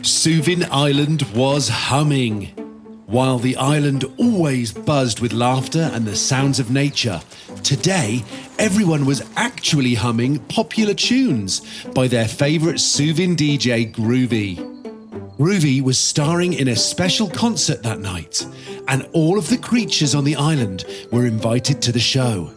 Soovin Island was humming. While the island always buzzed with laughter and the sounds of nature, today everyone was actually humming popular tunes by their favourite Soovin DJ Groovy. Groovy was starring in a special concert that night, and all of the creatures on the island were invited to the show.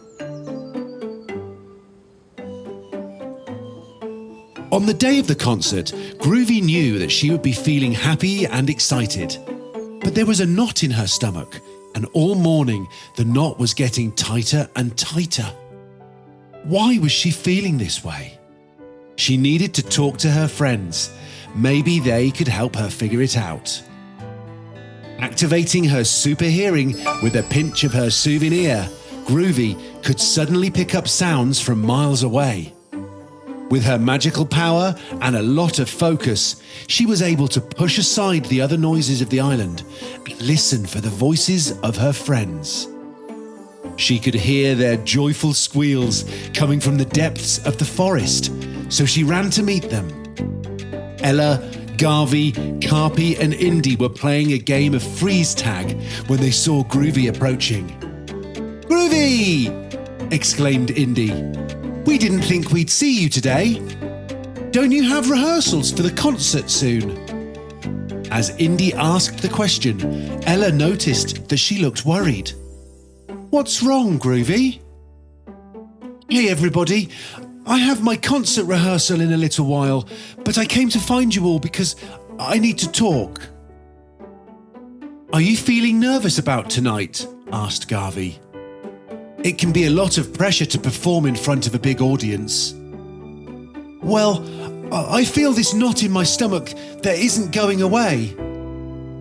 On the day of the concert, Groovy knew that she would be feeling happy and excited. But there was a knot in her stomach, and all morning the knot was getting tighter and tighter. Why was she feeling this way? She needed to talk to her friends. Maybe they could help her figure it out. Activating her super hearing with a pinch of her souvenir, Groovy could suddenly pick up sounds from miles away. With her magical power and a lot of focus, she was able to push aside the other noises of the island and listen for the voices of her friends. She could hear their joyful squeals coming from the depths of the forest, so she ran to meet them. Ella, Garvey, Karpy and Indy were playing a game of freeze tag when they saw Groovy approaching. "Groovy!" exclaimed Indy. "We didn't think we'd see you today. Don't you have rehearsals for the concert soon?" As Indy asked the question, Ella noticed that she looked worried. "What's wrong, Groovy?" "Hey everybody, I have my concert rehearsal in a little while, but I came to find you all because I need to talk." "Are you feeling nervous about tonight?" asked Garvey. "It can be a lot of pressure to perform in front of a big audience." "Well, I feel this knot in my stomach that isn't going away.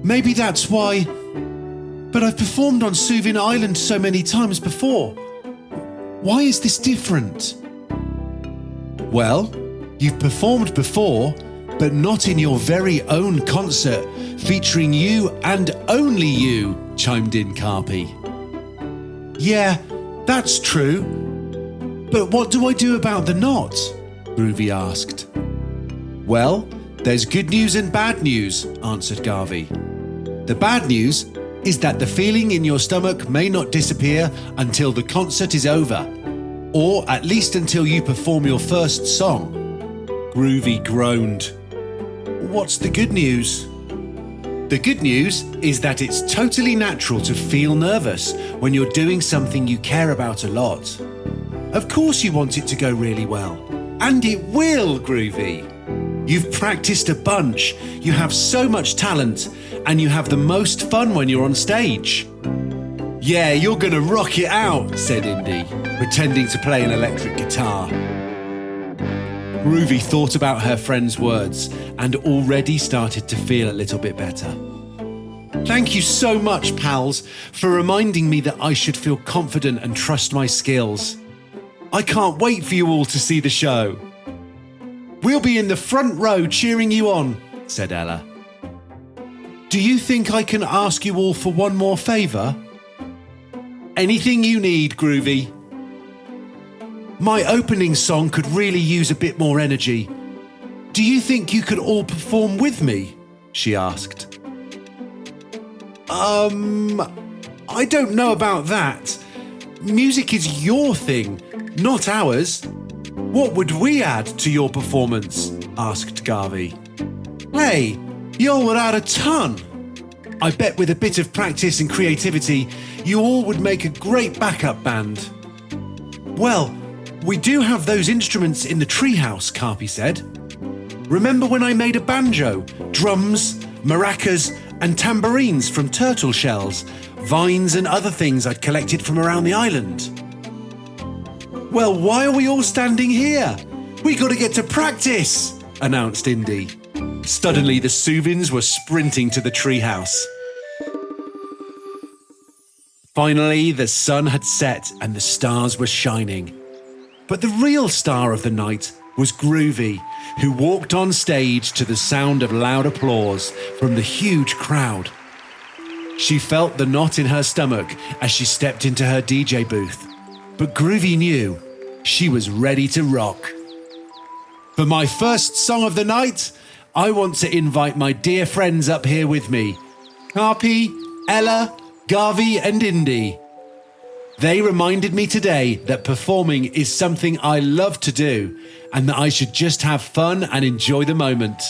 Maybe that's why. But I've performed on Soovin Island so many times before. Why is this different?" "Well, you've performed before, but not in your very own concert, featuring you and only you," chimed in Karpy. "Yeah, that's true. But what do I do about the knot?" Groovy asked. "Well, there's good news and bad news," answered Garvey. "The bad news is that the feeling in your stomach may not disappear until the concert is over, or at least until you perform your first song." Groovy groaned. "What's the good news?" "The good news is that it's totally natural to feel nervous when you're doing something you care about a lot. Of course you want it to go really well. And it will, Groovy. You've practiced a bunch, you have so much talent, and you have the most fun when you're on stage." "Yeah, you're gonna rock it out," said Indy, pretending to play an electric guitar. Groovy thought about her friend's words and already started to feel a little bit better. "Thank you so much, pals, for reminding me that I should feel confident and trust my skills. I can't wait for you all to see the show." "We'll be in the front row cheering you on," said Ella. "Do you think I can ask you all for one more favour?" "Anything you need, Groovy." "My opening song could really use a bit more energy. Do you think you could all perform with me?" she asked. I don't know about that. Music is your thing, not ours. What would we add to your performance?" asked Garvey. "Hey, y'all would add a ton. I bet with a bit of practice and creativity, you all would make a great backup band." "Well, we do have those instruments in the treehouse," Karpy said. "Remember when I made a banjo, drums, maracas, and tambourines from turtle shells, vines and other things I'd collected from around the island?" "Well, why are we all standing here? We gotta get to practice," announced Indy. Suddenly, the Soovins were sprinting to the treehouse. Finally, the sun had set and the stars were shining. But the real star of the night was Groovy, who walked on stage to the sound of loud applause from the huge crowd. She felt the knot in her stomach as she stepped into her DJ booth, but Groovy knew she was ready to rock. "For my first song of the night, I want to invite my dear friends up here with me. Karpy, Ella, Garvey and Indy. They reminded me today that performing is something I love to do and that I should just have fun and enjoy the moment.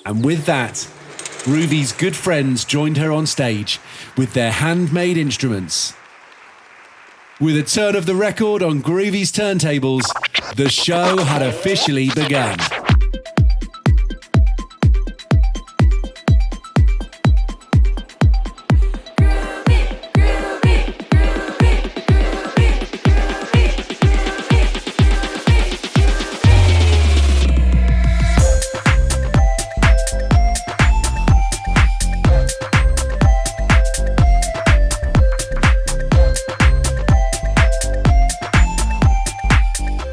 And with that, Groovie's good friends joined her on stage with their handmade instruments. With a turn of the record on Groovie's turntables, the show had officially begun.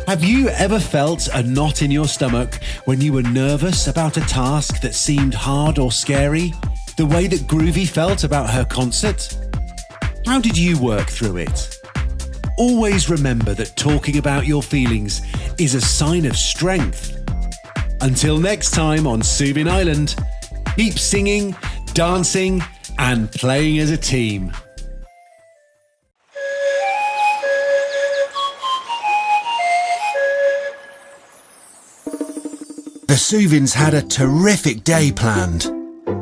Have you ever felt a knot in your stomach when you were nervous about a task that seemed hard or scary, the way that Groovy felt about her concert? How did you work through it? Always remember that talking about your feelings is a sign of strength. Until next time on Soovin Island, keep singing, dancing, and playing as a team. The Soovins had a terrific day planned.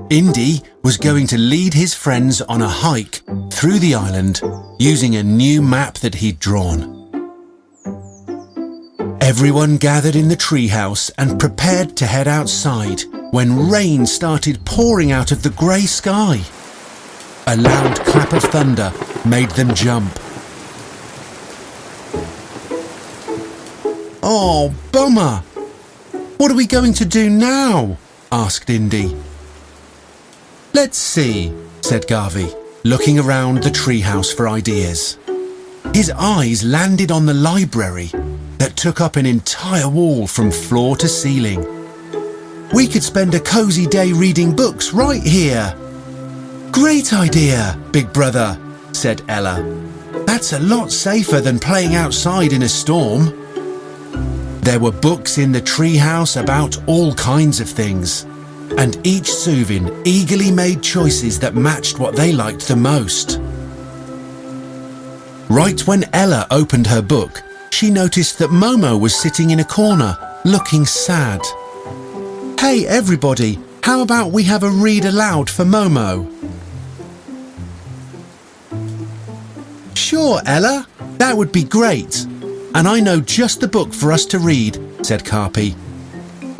Indy was going to lead his friends on a hike through the island using a new map that he'd drawn. Everyone gathered in the treehouse and prepared to head outside when rain started pouring out of the grey sky. A loud clap of thunder made them jump. "Oh, bummer! What are we going to do now?" asked Indy. "Let's see," said Garvey, looking around the treehouse for ideas. His eyes landed on the library that took up an entire wall from floor to ceiling. "We could spend a cozy day reading books right here." "Great idea, big brother," said Ella. "That's a lot safer than playing outside in a storm." There were books in the treehouse about all kinds of things, and each Soovin eagerly made choices that matched what they liked the most. Right when Ella opened her book, she noticed that Momo was sitting in a corner, looking sad. "Hey everybody, how about we have a read aloud for Momo?" "Sure, Ella, that would be great. And I know just the book for us to read," said Karpy.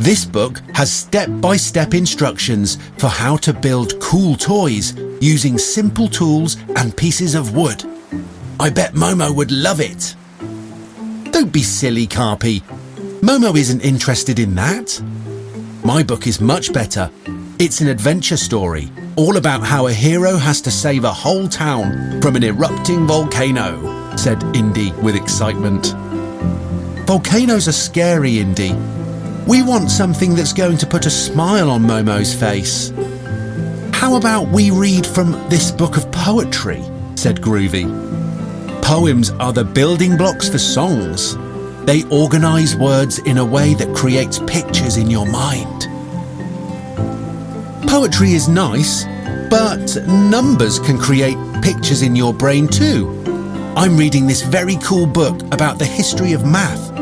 "This book has step-by-step instructions for how to build cool toys using simple tools and pieces of wood. I bet Momo would love it." "Don't be silly, Karpy. Momo isn't interested in that. My book is much better. It's an adventure story, all about how a hero has to save a whole town from an erupting volcano," said Indy with excitement. "Volcanoes are scary, Indy. We want something that's going to put a smile on Momo's face." "How about we read from this book of poetry?" said Groovy. "Poems are the building blocks for songs. They organize words in a way that creates pictures in your mind." "Poetry is nice, but numbers can create pictures in your brain too. I'm reading this very cool book about the history of math.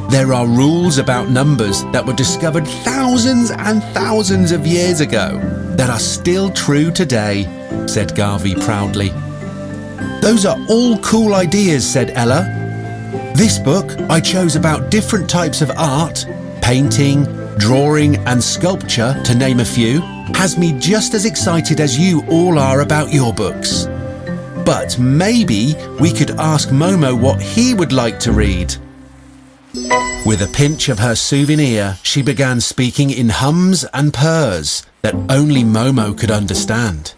There are rules about numbers that were discovered thousands and thousands of years ago that are still true today," said Garvey proudly. "Those are all cool ideas," said Ella. "This book I chose about different types of art, painting, drawing and sculpture, to name a few, has me just as excited as you all are about your books. But maybe we could ask Momo what he would like to read." With a pinch of her souvenir, she began speaking in hums and purrs that only Momo could understand.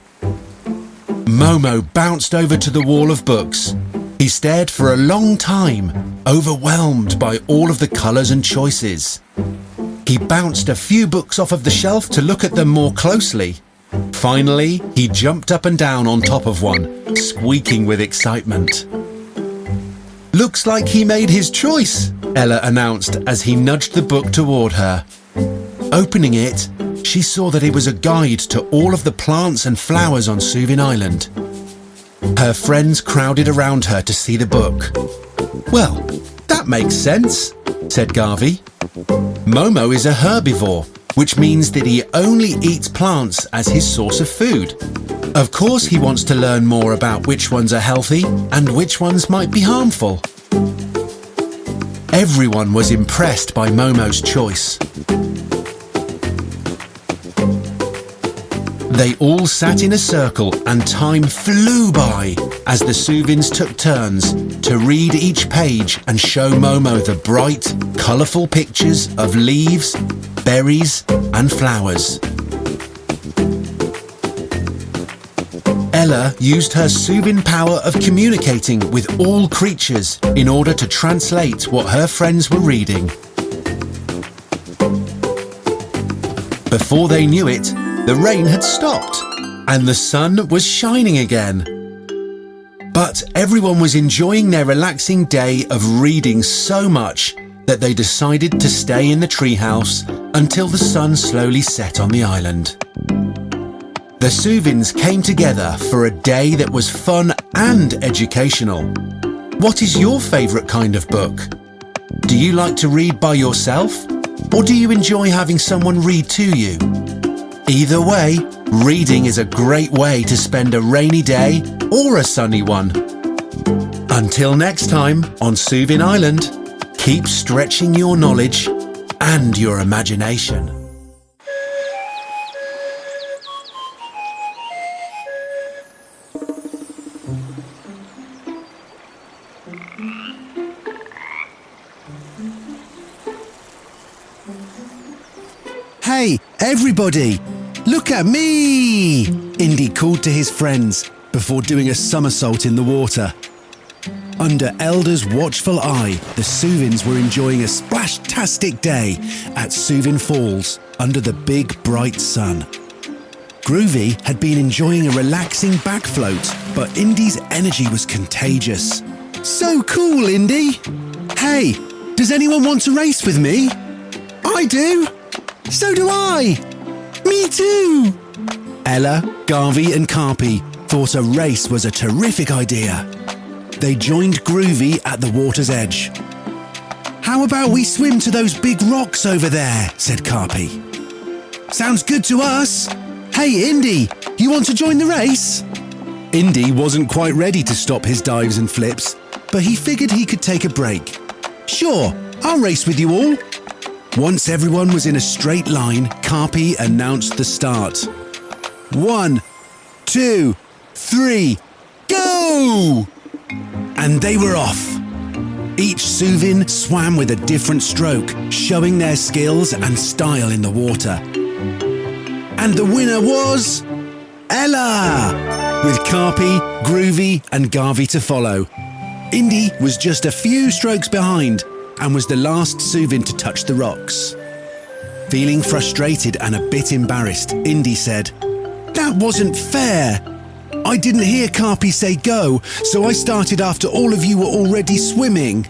Momo bounced over to the wall of books. He stared for a long time, overwhelmed by all of the colours and choices. He bounced a few books off of the shelf to look at them more closely. Finally, he jumped up and down on top of one, squeaking with excitement. "Looks like he made his choice," Ella announced as he nudged the book toward her. Opening it, she saw that it was a guide to all of the plants and flowers on Soovin Island. Her friends crowded around her to see the book. "Well, that makes sense," said Garvey. "Momo is a herbivore, which means that he only eats plants as his source of food. Of course he wants to learn more about which ones are healthy and which ones might be harmful." Everyone was impressed by Momo's choice. They all sat in a circle and time flew by as the Soovins took turns to read each page and show Momo the bright, colourful pictures of leaves, berries and flowers. Ella used her Soovin power of communicating with all creatures in order to translate what her friends were reading. Before they knew it, the rain had stopped and the sun was shining again. But everyone was enjoying their relaxing day of reading so much that they decided to stay in the treehouse until the sun slowly set on the island. The Soovins came together for a day that was fun and educational. What is your favourite kind of book? Do you like to read by yourself, or do you enjoy having someone read to you? Either way, reading is a great way to spend a rainy day or a sunny one. Until next time on Soovin Island, keep stretching your knowledge and your imagination. "Hey, everybody! Look at me!" Indy called to his friends before doing a somersault in the water. Under Elder's watchful eye, the Soovins were enjoying a splash-tastic day at Soovin Falls under the big, bright sun. Groovy had been enjoying a relaxing back float, but Indy's energy was contagious. "So cool, Indy! Hey, does anyone want to race with me?" "I do!" "So do I!" "Me too!" Ella, Garvey and Karpy thought a race was a terrific idea. They joined Groovy at the water's edge. "How about we swim to those big rocks over there?" said Karpy. "Sounds good to us. Hey, Indy, you want to join the race?" Indy wasn't quite ready to stop his dives and flips, but he figured he could take a break. "Sure, I'll race with you all." Once everyone was in a straight line, Karpy announced the start. 1, 2, 3, go! And they were off. Each Soovin swam with a different stroke, showing their skills and style in the water. And the winner was Ella, with Karpy, Groovy and Garvey to follow. Indy was just a few strokes behind and was the last Soovin to touch the rocks. Feeling frustrated and a bit embarrassed, Indy said, "That wasn't fair. I didn't hear Karpy say go, so I started after all of you were already swimming."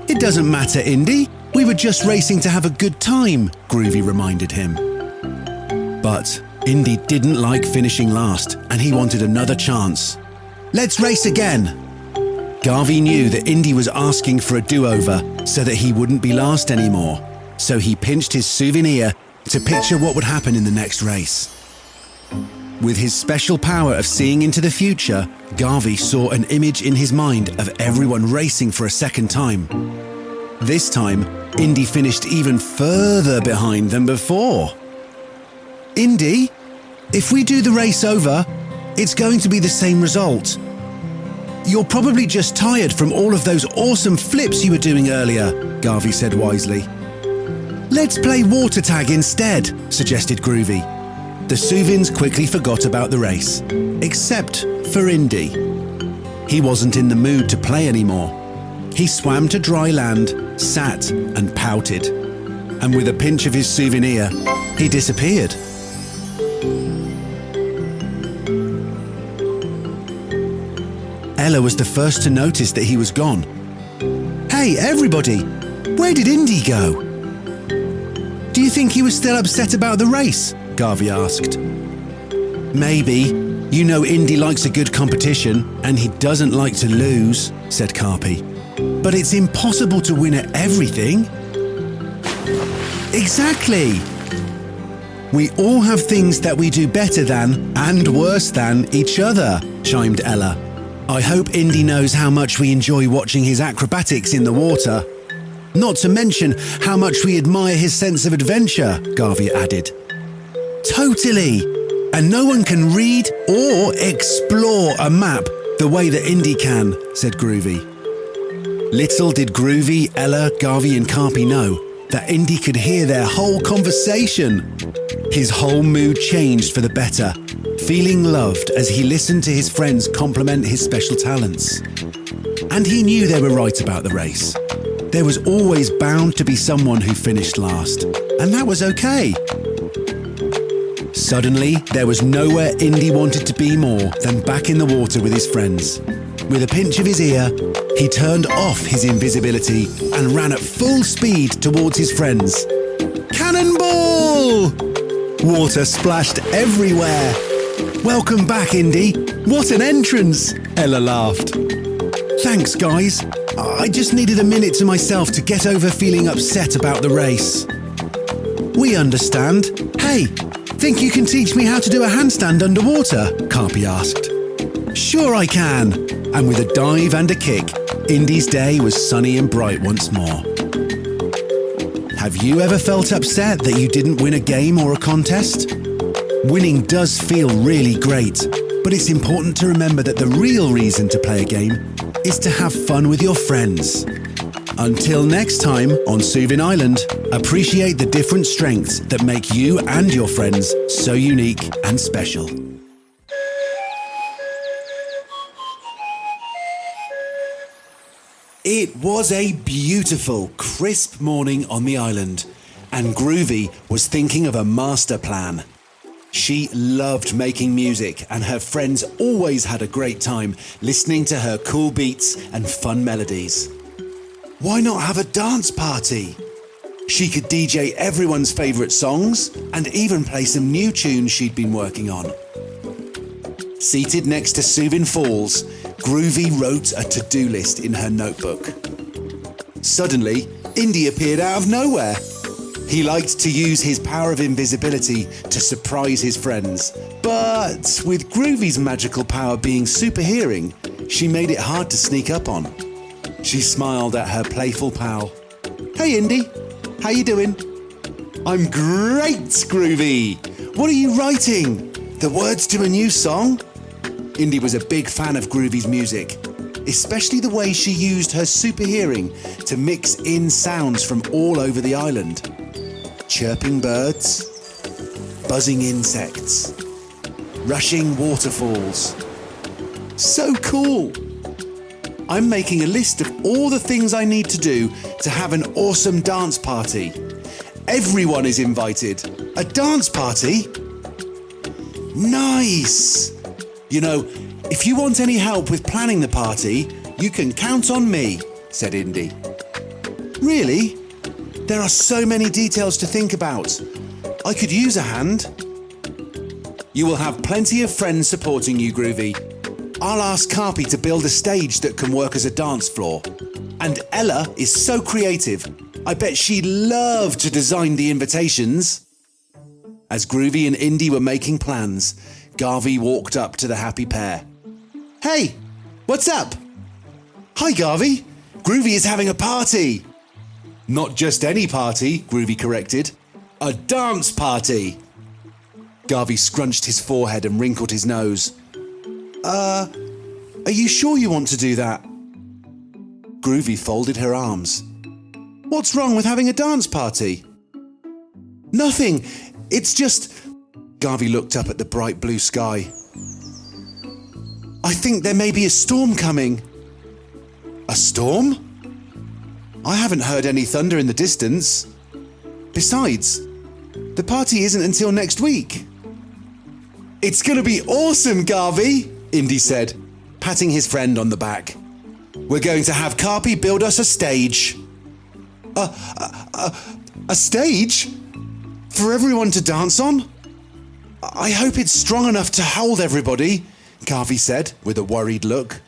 "It doesn't matter, Indy. We were just racing to have a good time," Groovy reminded him. But Indy didn't like finishing last and he wanted another chance. "Let's race again." Garvey knew that Indy was asking for a do-over so that he wouldn't be last anymore, so he pinched his souvenir to picture what would happen in the next race. With his special power of seeing into the future, Garvey saw an image in his mind of everyone racing for a second time. This time, Indy finished even further behind than before. "Indy, if we do the race over, it's going to be the same result. You're probably just tired from all of those awesome flips you were doing earlier," Garvey said wisely. "Let's play water tag instead," suggested Groovy. The Soovins quickly forgot about the race, except for Indy. He wasn't in the mood to play anymore. He swam to dry land, sat and pouted. And with a pinch of his souvenir, he disappeared. Ella was the first to notice that he was gone. "Hey, everybody! Where did Indy go?" Do you think he was still upset about the race? Garvey asked. Maybe. You know Indy likes a good competition, and he doesn't like to lose, said Karpy. But it's impossible to win at everything. Exactly. We all have things that we do better than and worse than each other, chimed Ella. I hope Indy knows how much we enjoy watching his acrobatics in the water. Not to mention how much we admire his sense of adventure, Garvey added. Totally. And no one can read or explore a map the way that Indy can, said Groovy. Little did Groovy, Ella, Garvey and Karpy know that Indy could hear their whole conversation. His whole mood changed for the better, feeling loved as he listened to his friends compliment his special talents. And he knew they were right about the race. There was always bound to be someone who finished last, and that was okay. Suddenly, there was nowhere Indy wanted to be more than back in the water with his friends. With a pinch of his ear, he turned off his invisibility and ran at full speed towards his friends. Cannonball! Water splashed everywhere. Welcome back, Indy. What an entrance! Ella laughed. Thanks, guys. I just needed a minute to myself to get over feeling upset about the race. We understand. Hey, think you can teach me how to do a handstand underwater? Karpy asked. Sure I can. And with a dive and a kick, Indy's day was sunny and bright once more. Have you ever felt upset that you didn't win a game or a contest? Winning does feel really great, but it's important to remember that the real reason to play a game is to have fun with your friends. Until next time on Soovin Island, appreciate the different strengths that make you and your friends so unique and special. It was a beautiful, crisp morning on the island, and Groovy was thinking of a master plan. She loved making music, and her friends always had a great time listening to her cool beats and fun melodies. Why not have a dance party? She could DJ everyone's favourite songs and even play some new tunes she'd been working on. Seated next to Soovin Falls, Groovy wrote a to-do list in her notebook. Suddenly, Indy appeared out of nowhere. He liked to use his power of invisibility to surprise his friends, but with Groovy's magical power being super hearing, she made it hard to sneak up on. She smiled at her playful pal. Hey Indy, how you doing? I'm great, Groovy. What are you writing? The words to a new song? Indy was a big fan of Groovy's music, especially the way she used her super hearing to mix in sounds from all over the island. Chirping birds, buzzing insects, rushing waterfalls. So cool! I'm making a list of all the things I need to do to have an awesome dance party. Everyone is invited. A dance party? Nice! You know, if you want any help with planning the party, you can count on me, said Indy. Really? There are so many details to think about. I could use a hand. You will have plenty of friends supporting you, Groovy. I'll ask Karpy to build a stage that can work as a dance floor. And Ella is so creative. I bet she'd love to design the invitations. As Groovy and Indy were making plans, Garvey walked up to the happy pair. Hey, what's up? Hi, Garvey. Groovy is having a party. Not just any party, Groovy corrected. A dance party. Garvey scrunched his forehead and wrinkled his nose. Are you sure you want to do that? Groovy folded her arms. What's wrong with having a dance party? Nothing. It's just... Garvey looked up at the bright blue sky. I think there may be a storm coming. A storm? I haven't heard any thunder in the distance. Besides, the party isn't until next week. It's gonna be awesome, Garvey, Indy said, patting his friend on the back. We're going to have Karpy build us a stage. A stage? For everyone to dance on? I hope it's strong enough to hold everybody, Garvey said with a worried look.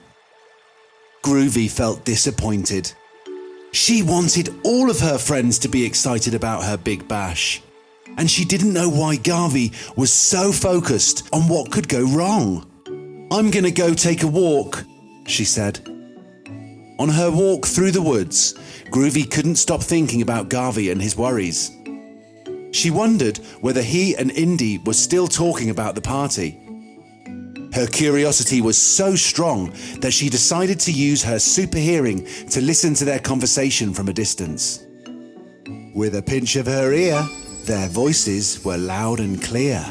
Groovy felt disappointed. She wanted all of her friends to be excited about her big bash, and she didn't know why Garvey was so focused on what could go wrong. I'm gonna go take a walk, she said. On her walk through the woods, Groovy couldn't stop thinking about Garvey and his worries. She wondered whether he and Indy were still talking about the party. Her curiosity was so strong that she decided to use her super hearing to listen to their conversation from a distance. With a pinch of her ear, their voices were loud and clear.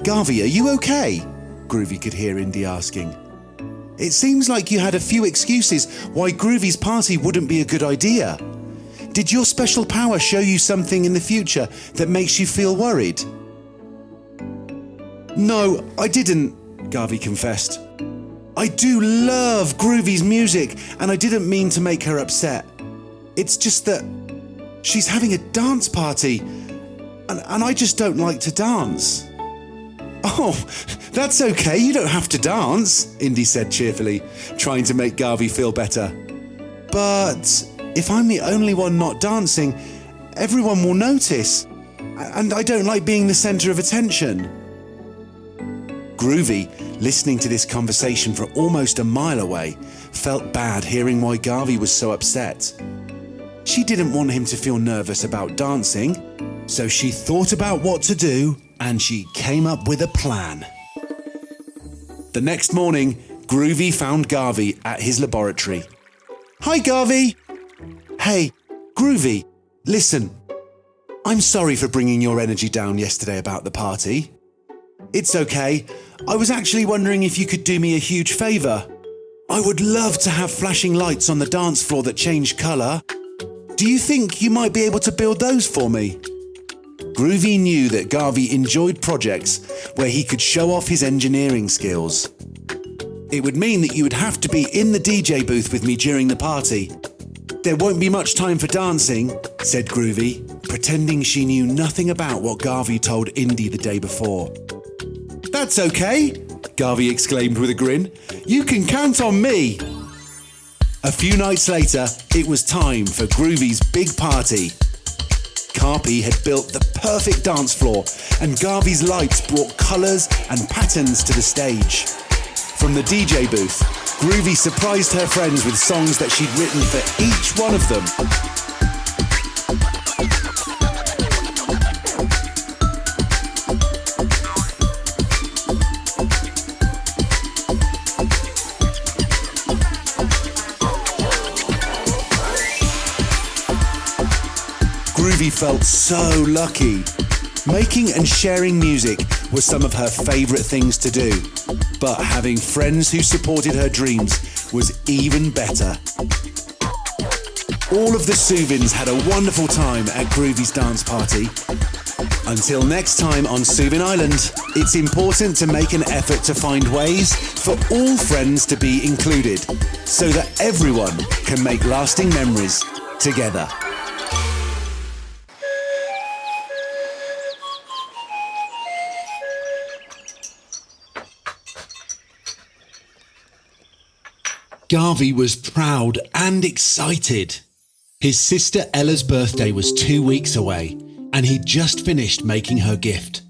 Garvey, are you okay? Groovy could hear Indy asking. It seems like you had a few excuses why Groovy's party wouldn't be a good idea. Did your special power show you something in the future that makes you feel worried? No, I didn't, Garvey confessed. I do love Groovy's music, and I didn't mean to make her upset. It's just that she's having a dance party, and I just don't like to dance. Oh, that's okay, you don't have to dance, Indy said cheerfully, trying to make Garvey feel better. But if I'm the only one not dancing, everyone will notice, and I don't like being the centre of attention. Groovy, listening to this conversation from almost a mile away, felt bad hearing why Garvey was so upset. She didn't want him to feel nervous about dancing, so she thought about what to do and she came up with a plan. The next morning, Groovy found Garvey at his laboratory. Hi, Garvey. Hey, Groovy, listen. I'm sorry for bringing your energy down yesterday about the party. It's okay. I was actually wondering if you could do me a huge favour. I would love to have flashing lights on the dance floor that change colour. Do you think you might be able to build those for me? Groovy knew that Garvey enjoyed projects where he could show off his engineering skills. It would mean that you would have to be in the DJ booth with me during the party. There won't be much time for dancing, said Groovy, pretending she knew nothing about what Garvey told Indy the day before. That's okay, Garvey exclaimed with a grin. You can count on me. A few nights later, it was time for Groovy's big party. Karpy had built the perfect dance floor, and Garvey's lights brought colours and patterns to the stage. From the DJ booth, Groovy surprised her friends with songs that she'd written for each one of them. Groovy felt so lucky. Making and sharing music was some of her favourite things to do, but having friends who supported her dreams was even better. All of the Soovins had a wonderful time at Groovy's dance party. Until next time on Soovin Island, it's important to make an effort to find ways for all friends to be included, so that everyone can make lasting memories together. Garvey was proud and excited. His sister Ella's birthday was 2 weeks away, and he'd just finished making her gift.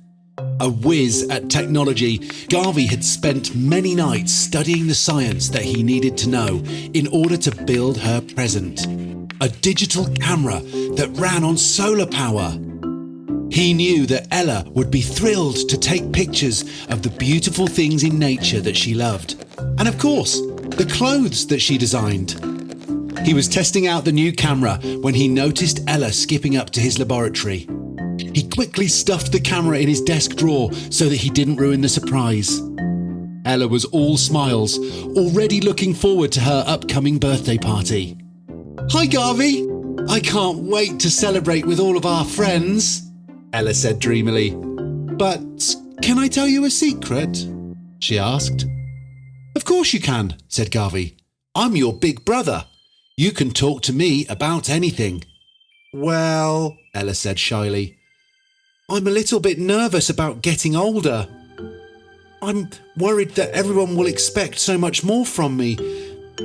A whiz at technology, Garvey had spent many nights studying the science that he needed to know in order to build her present. A digital camera that ran on solar power. He knew that Ella would be thrilled to take pictures of the beautiful things in nature that she loved. And of course, the clothes that she designed. He was testing out the new camera when he noticed Ella skipping up to his laboratory. He quickly stuffed the camera in his desk drawer so that he didn't ruin the surprise. Ella was all smiles, already looking forward to her upcoming birthday party. Hi, Garvey! I can't wait to celebrate with all of our friends, Ella said dreamily. But can I tell you a secret? She asked. Of course you can, said Garvey. I'm your big brother. You can talk to me about anything. Well, Ella said shyly, I'm a little bit nervous about getting older. I'm worried that everyone will expect so much more from me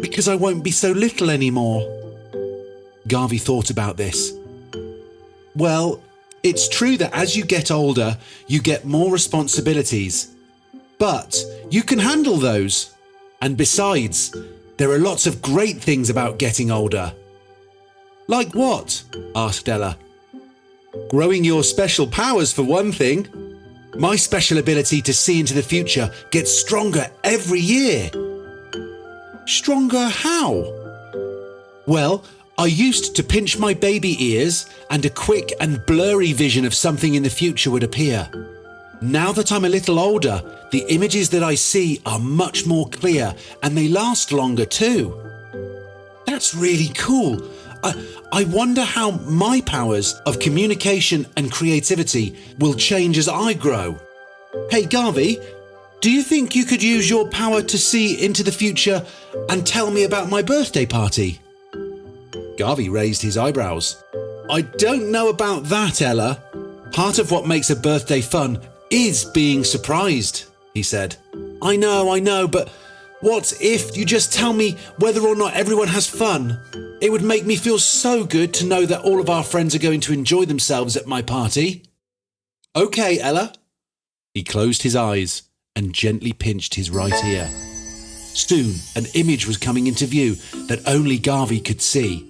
because I won't be so little anymore. Garvey thought about this. Well, it's true that as you get older, you get more responsibilities. But you can handle those. And besides, there are lots of great things about getting older. Like what? Asked Ella. Growing your special powers for one thing. My special ability to see into the future gets stronger every year. Stronger how? Well, I used to pinch my baby ears and a quick and blurry vision of something in the future would appear. Now that I'm a little older, the images that I see are much more clear and they last longer too. That's really cool. I wonder how my powers of communication and creativity will change as I grow. Hey Garvey, do you think you could use your power to see into the future and tell me about my birthday party? Garvey raised his eyebrows. I don't know about that, Ella. Part of what makes a birthday fun is being surprised, he said. I know, but what if you just tell me whether or not everyone has fun? It would make me feel so good to know that all of our friends are going to enjoy themselves at my party. Okay, Ella. He closed his eyes and gently pinched his right ear. Soon, an image was coming into view that only Garvey could see.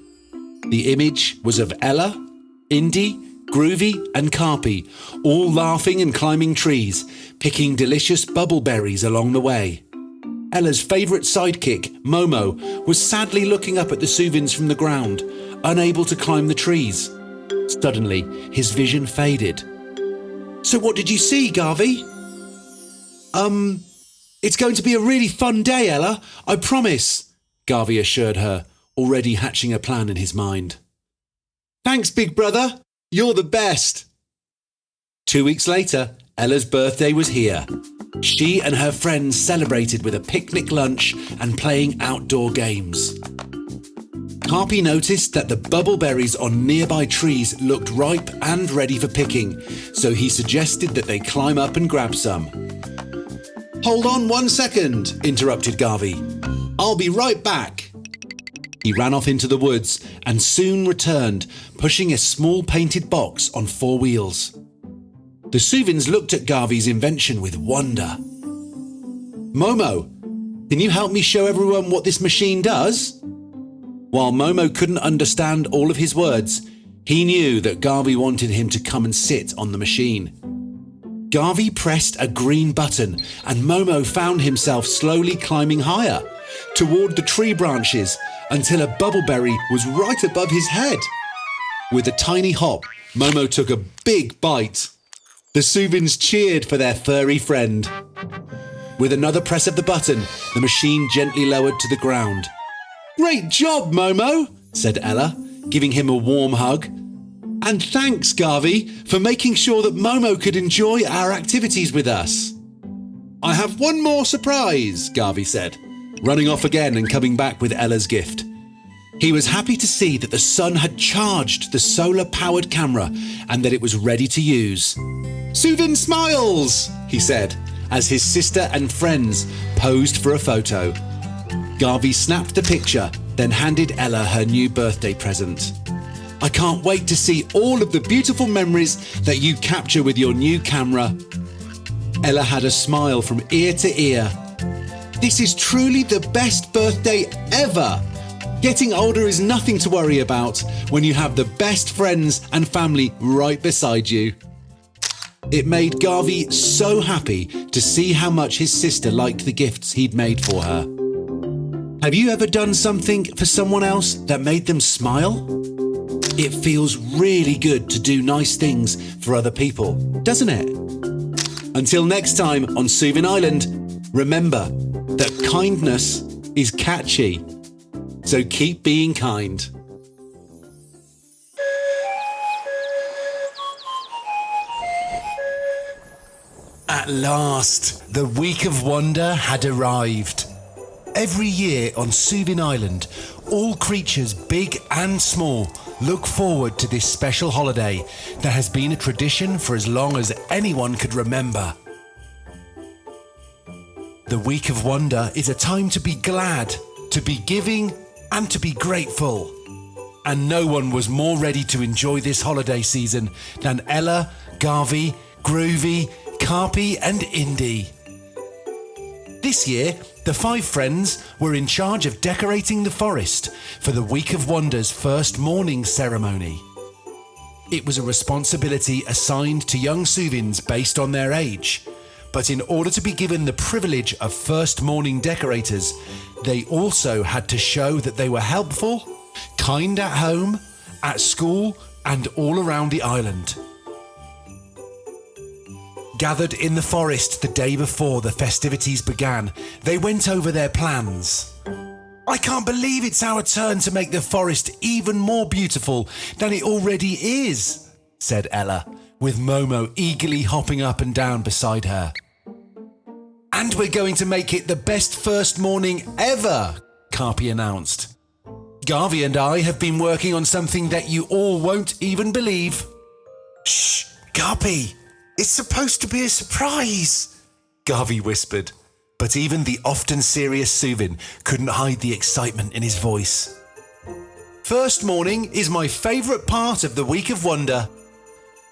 The image was of Ella, Indy, Groovy and Karpy, all laughing and climbing trees, picking delicious bubble berries along the way. Ella's favourite sidekick, Momo, was sadly looking up at the Soovins from the ground, unable to climb the trees. Suddenly, his vision faded. So what did you see, Garvey? It's going to be a really fun day, Ella, I promise, Garvey assured her, already hatching a plan in his mind. Thanks, big brother. You're the best. 2 weeks later, Ella's birthday was here. She and her friends celebrated with a picnic lunch and playing outdoor games. Karpy noticed that the bubble berries on nearby trees looked ripe and ready for picking, so he suggested that they climb up and grab some. Hold on 1 second, interrupted Garvey. I'll be right back. He ran off into the woods and soon returned, pushing a small painted box on 4 wheels. The Soovins looked at Garvey's invention with wonder. Momo, can you help me show everyone what this machine does? While Momo couldn't understand all of his words, he knew that Garvey wanted him to come and sit on the machine. Garvey pressed a green button and Momo found himself slowly climbing higher, toward the tree branches, until a bubbleberry was right above his head. With a tiny hop, Momo took a big bite. The Soovins cheered for their furry friend. With another press of the button, the machine gently lowered to the ground. Great job, Momo, said Ella, giving him a warm hug. And thanks, Garvey, for making sure that Momo could enjoy our activities with us. I have one more surprise, Garvey said, running off again and coming back with Ella's gift. He was happy to see that the sun had charged the solar-powered camera and that it was ready to use. Soovin smiles, he said, as his sister and friends posed for a photo. Garvey snapped the picture, then handed Ella her new birthday present. I can't wait to see all of the beautiful memories that you capture with your new camera. Ella had a smile from ear to ear. This is truly the best birthday ever. Getting older is nothing to worry about when you have the best friends and family right beside you. It made Garvey so happy to see how much his sister liked the gifts he'd made for her. Have you ever done something for someone else that made them smile? It feels really good to do nice things for other people, doesn't it? Until next time on Soovin Island, remember that kindness is catchy. So keep being kind. At last, the week of wonder had arrived. Every year on Soovin Island, all creatures big and small look forward to this special holiday that has been a tradition for as long as anyone could remember. The Week of Wonder is a time to be glad, to be giving, and to be grateful. And no one was more ready to enjoy this holiday season than Ella, Garvey, Groovy, Karpy, and Indy. This year, the 5 friends were in charge of decorating the forest for the Week of Wonder's first morning ceremony. It was a responsibility assigned to young Soovins based on their age, but in order to be given the privilege of first morning decorators, they also had to show that they were helpful, kind at home, at school, and all around the island. Gathered in the forest the day before the festivities began, they went over their plans. "I can't believe it's our turn to make the forest even more beautiful than it already is," said Ella, with Momo eagerly hopping up and down beside her. "And we're going to make it the best first morning ever," Karpy announced. "Garvey and I have been working on something that you all won't even believe." "Shh, Karpy! It's supposed to be a surprise," Garvey whispered, but even the often serious Soovin couldn't hide the excitement in his voice. "First morning is my favourite part of the Week of Wonder.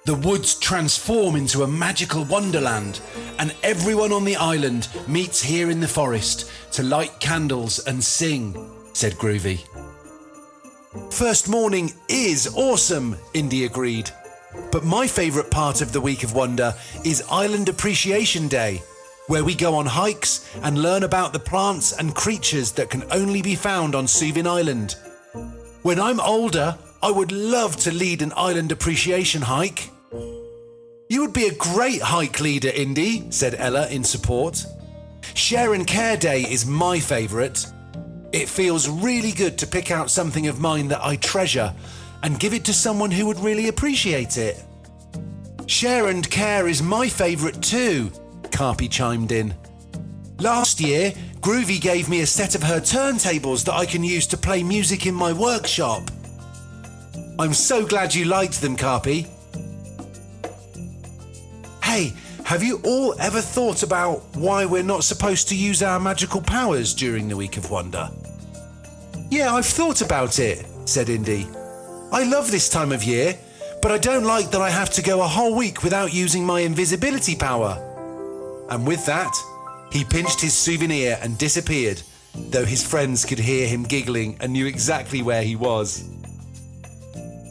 The woods transform into a magical wonderland, and everyone on the island meets here in the forest to light candles and sing," said Groovy. "First morning is awesome," Indy agreed. "But my favourite part of the Week of Wonder is Island Appreciation Day, where we go on hikes and learn about the plants and creatures that can only be found on Soovin Island. When I'm older, I would love to lead an island appreciation hike." "You would be a great hike leader, Indy," said Ella in support. "Share and Care Day is my favourite. It feels really good to pick out something of mine that I treasure and give it to someone who would really appreciate it." "Share and Care is my favourite too," Karpy chimed in. "Last year, Groovy gave me a set of her turntables that I can use to play music in my workshop." "I'm so glad you liked them, Karpy." "Hey, have you all ever thought about why we're not supposed to use our magical powers during the Week of Wonder?" "Yeah, I've thought about it," said Indy. "I love this time of year, but I don't like that I have to go a whole week without using my invisibility power." And with that, he pinched his souvenir and disappeared, though his friends could hear him giggling and knew exactly where he was.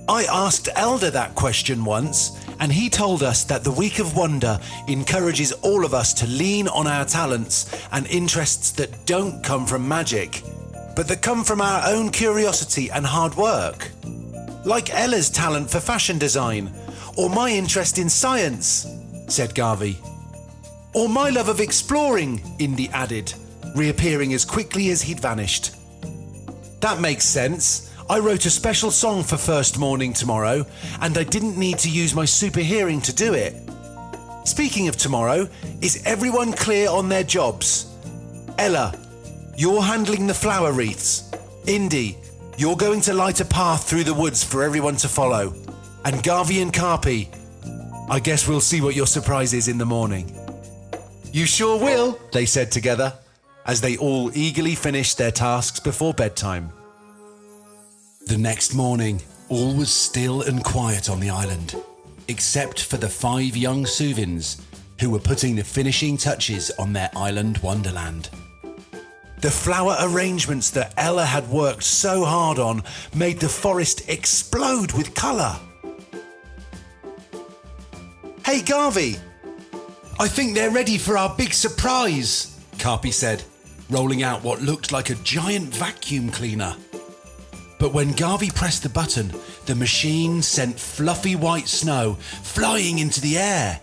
"I asked Elder that question once, and he told us that the Week of Wonder encourages all of us to lean on our talents and interests that don't come from magic, but that come from our own curiosity and hard work. Like Ella's talent for fashion design, or my interest in science," said Garvey. "Or my love of exploring," Indy added, reappearing as quickly as he'd vanished. "That makes sense. I wrote a special song for first morning tomorrow, and I didn't need to use my super hearing to do it. Speaking of tomorrow, is everyone clear on their jobs? Ella, you're handling the flower wreaths. Indy, you're going to light a path through the woods for everyone to follow. And Garvey and Karpy, I guess we'll see what your surprise is in the morning." "You sure will," they said together, as they all eagerly finished their tasks before bedtime. The next morning, all was still and quiet on the island, except for the 5 young Soovins who were putting the finishing touches on their island wonderland. The flower arrangements that Ella had worked so hard on made the forest explode with colour. "Hey, Garvey, I think they're ready for our big surprise," Karpy said, rolling out what looked like a giant vacuum cleaner. But when Garvey pressed the button, the machine sent fluffy white snow flying into the air.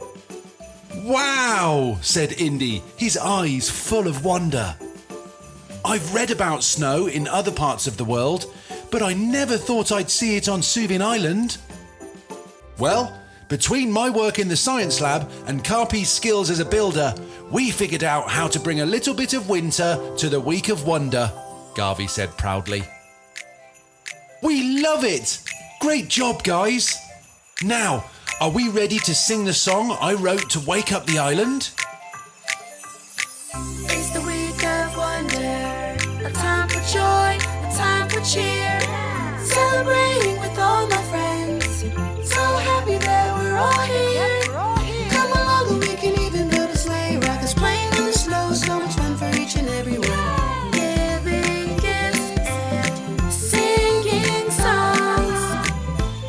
"Wow," said Indy, his eyes full of wonder. "I've read about snow in other parts of the world, but I never thought I'd see it on Soovin Island." "Well, between my work in the science lab and Karpy's skills as a builder, we figured out how to bring a little bit of winter to the Week of Wonder," Garvey said proudly. "We love it!" Great job, guys! Now, are we ready to sing the song I wrote to wake up the island? It's the week of wonder, a time for joy, a time for cheer. Celebrating with all my friends, so happy that we're all here. Come along and we can even build a sleigh, rockets playing in the snow, so much fun for each and every one. Giving gifts and singing songs.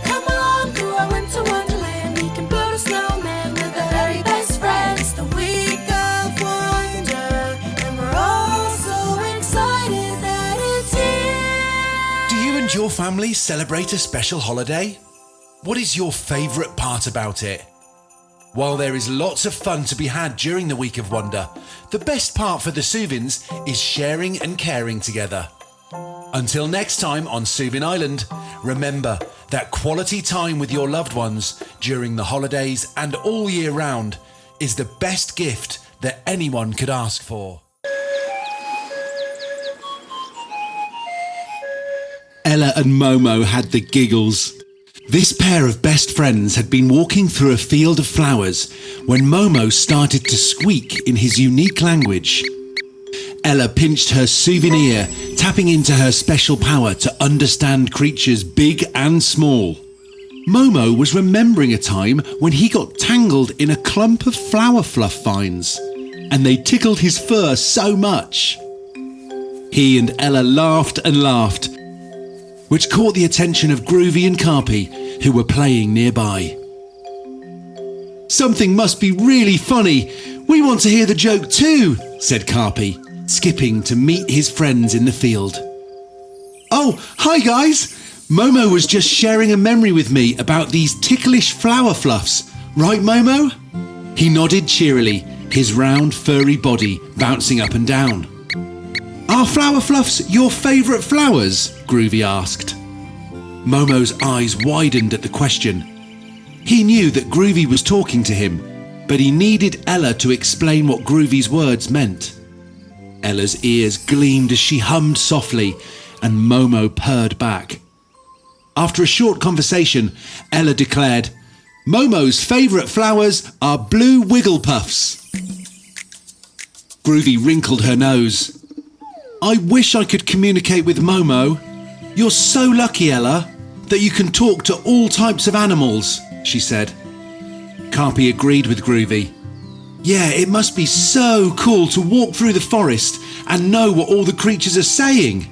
Come along through our winter wonderland, we can build a snowman with our very best friends. The week of wonder, and we're all so excited that it's here. Do you and your family celebrate a special holiday? What is your favourite part about it? While there is lots of fun to be had during the Week of Wonder, the best part for the Soovins is sharing and caring together. Until next time on Soovin Island, remember that quality time with your loved ones during the holidays and all year round is the best gift that anyone could ask for. Ella and Momo had the giggles. This pair of best friends had been walking through a field of flowers when Momo started to squeak in his unique language. Ella pinched her souvenir, tapping into her special power to understand creatures big and small. Momo was remembering a time when he got tangled in a clump of flower fluff vines, and they tickled his fur so much. He and Ella laughed and laughed, which caught the attention of Groovy and Karpy, who were playing nearby. Something must be really funny. We want to hear the joke too, said Karpy, skipping to meet his friends in the field. Oh, hi guys! Momo was just sharing a memory with me about these ticklish flower fluffs. Right, Momo? He nodded cheerily, his round furry body bouncing up and down. Are flower fluffs your favourite flowers? Groovy asked. Momo's eyes widened at the question. He knew that Groovy was talking to him, but he needed Ella to explain what Groovy's words meant. Ella's ears gleamed as she hummed softly, and Momo purred back. After a short conversation, Ella declared, Momo's favourite flowers are blue wigglepuffs. Groovy wrinkled her nose. I wish I could communicate with Momo. You're so lucky, Ella, that you can talk to all types of animals, she said. Karpy agreed with Groovy. Yeah, it must be so cool to walk through the forest and know what all the creatures are saying.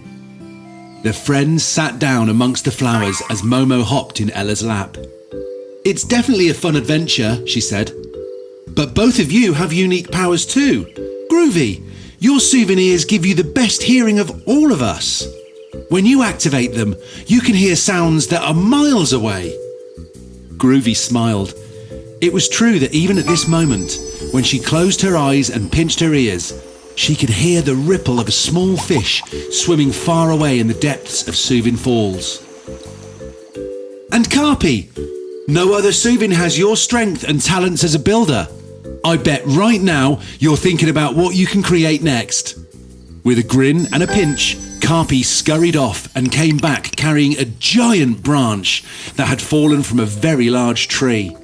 The friends sat down amongst the flowers as Momo hopped in Ella's lap. It's definitely a fun adventure, she said. But both of you have unique powers too. Groovy, your souvenirs give you the best hearing of all of us. When you activate them, you can hear sounds that are miles away. Groovy smiled. It was true that even at this moment, when she closed her eyes and pinched her ears, she could hear the ripple of a small fish swimming far away in the depths of Soovin Falls. And Karpy, no other Soovin has your strength and talents as a builder. I bet right now you're thinking about what you can create next. With a grin and a pinch, Karpy scurried off and came back carrying a giant branch that had fallen from a very large tree.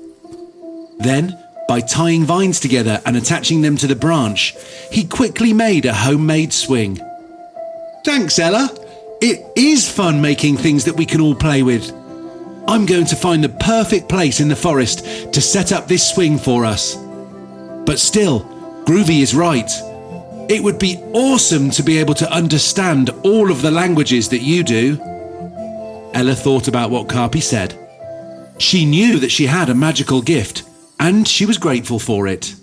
Then, by tying vines together and attaching them to the branch, he quickly made a homemade swing. Thanks, Ella. It is fun making things that we can all play with. I'm going to find the perfect place in the forest to set up this swing for us. But still, Groovy is right. It would be awesome to be able to understand all of the languages that you do. Ella thought about what Karpy said. She knew that she had a magical gift, and she was grateful for it.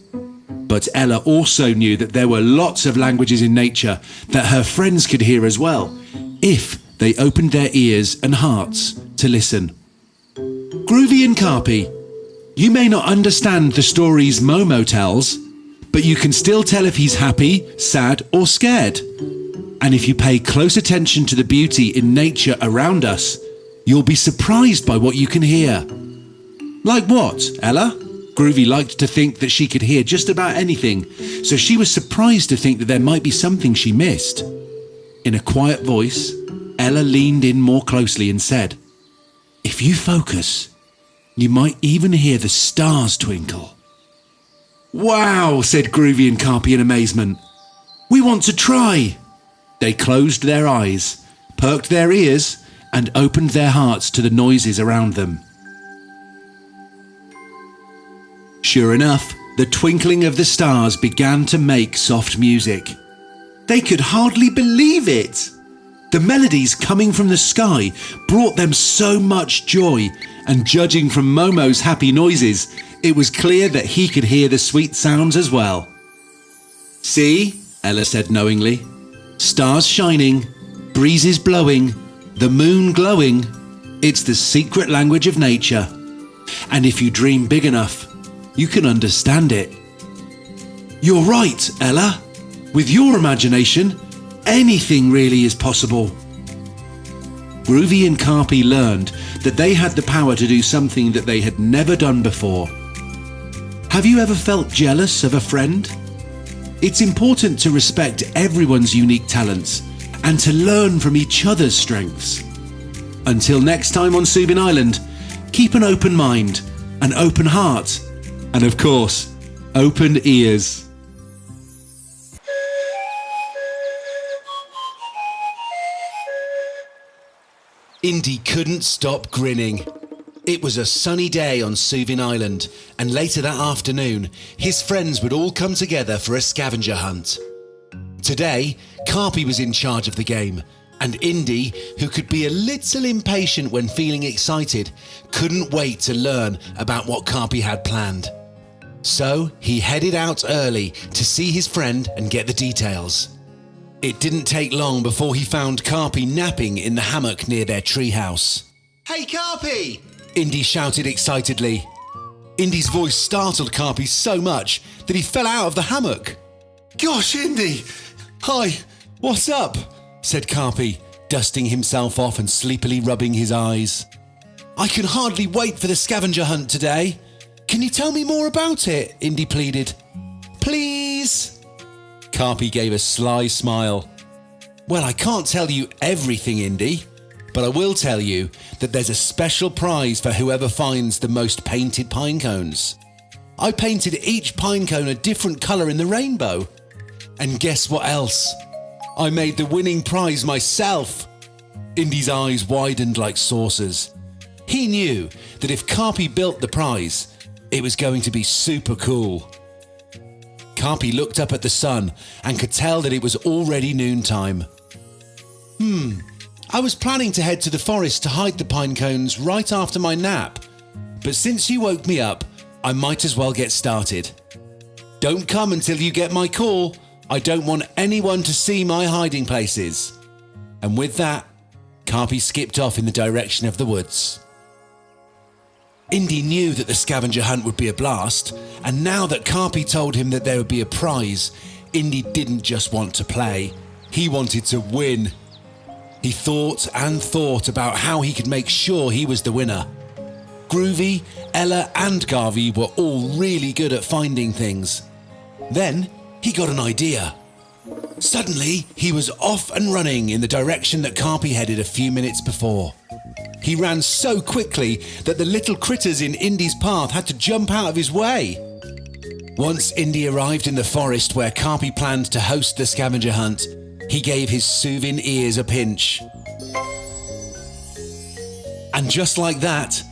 But Ella also knew that there were lots of languages in nature that her friends could hear as well, if they opened their ears and hearts to listen. Groovy and Karpy, you may not understand the stories Momo tells, but you can still tell if he's happy, sad, or scared. And if you pay close attention to the beauty in nature around us, you'll be surprised by what you can hear. Like what, Ella? Groovy liked to think that she could hear just about anything, so she was surprised to think that there might be something she missed. In a quiet voice, Ella leaned in more closely and said, If you focus, you might even hear the stars twinkle. Wow, said Groovy and Karpy in amazement. We want to try. They closed their eyes, perked their ears, and opened their hearts to the noises around them. Sure enough, the twinkling of the stars began to make soft music. They could hardly believe it. The melodies coming from the sky brought them so much joy, and judging from Momo's happy noises, it was clear that he could hear the sweet sounds as well. See, Ella said knowingly, stars shining, breezes blowing, the moon glowing. It's the secret language of nature. And if you dream big enough, you can understand it. You're right, Ella. With your imagination, anything really is possible. Groovy and Karpy learned that they had the power to do something that they had never done before. Have you ever felt jealous of a friend? It's important to respect everyone's unique talents and to learn from each other's strengths. Until next time on Soovin Island, keep an open mind, an open heart, and of course, open ears. Indy couldn't stop grinning. It was a sunny day on Soovin Island, and later that afternoon, his friends would all come together for a scavenger hunt. Today, Karpy was in charge of the game, and Indy, who could be a little impatient when feeling excited, couldn't wait to learn about what Karpy had planned. So he headed out early to see his friend and get the details. It didn't take long before he found Karpy napping in the hammock near their treehouse. Hey Karpy! Indy shouted excitedly. Indy's voice startled Karpy so much that he fell out of the hammock. Gosh, Indy! Hi, what's up? Said Karpy, dusting himself off and sleepily rubbing his eyes. I can hardly wait for the scavenger hunt today. Can you tell me more about it? Indy pleaded. Please? Karpy gave a sly smile. Well, I can't tell you everything, Indy, but I will tell you that there's a special prize for whoever finds the most painted pine cones. I painted each pine cone a different colour in the rainbow. And guess what else? I made the winning prize myself. Indy's eyes widened like saucers. He knew that if Karpy built the prize, it was going to be super cool. Karpy looked up at the sun and could tell that it was already noontime. I was planning to head to the forest to hide the pine cones right after my nap, but since you woke me up, I might as well get started. Don't come until you get my call. I don't want anyone to see my hiding places. And with that, Karpy skipped off in the direction of the woods. Indy knew that the scavenger hunt would be a blast, and now that Karpy told him that there would be a prize, Indy didn't just want to play, he wanted to win. He thought and thought about how he could make sure he was the winner. Groovy, Ella and Garvey were all really good at finding things. Then he got an idea. Suddenly, he was off and running in the direction that Karpy headed a few minutes before. He ran so quickly that the little critters in Indy's path had to jump out of his way. Once Indy arrived in the forest where Karpy planned to host the scavenger hunt, he gave his Soovin ears a pinch. And just like that,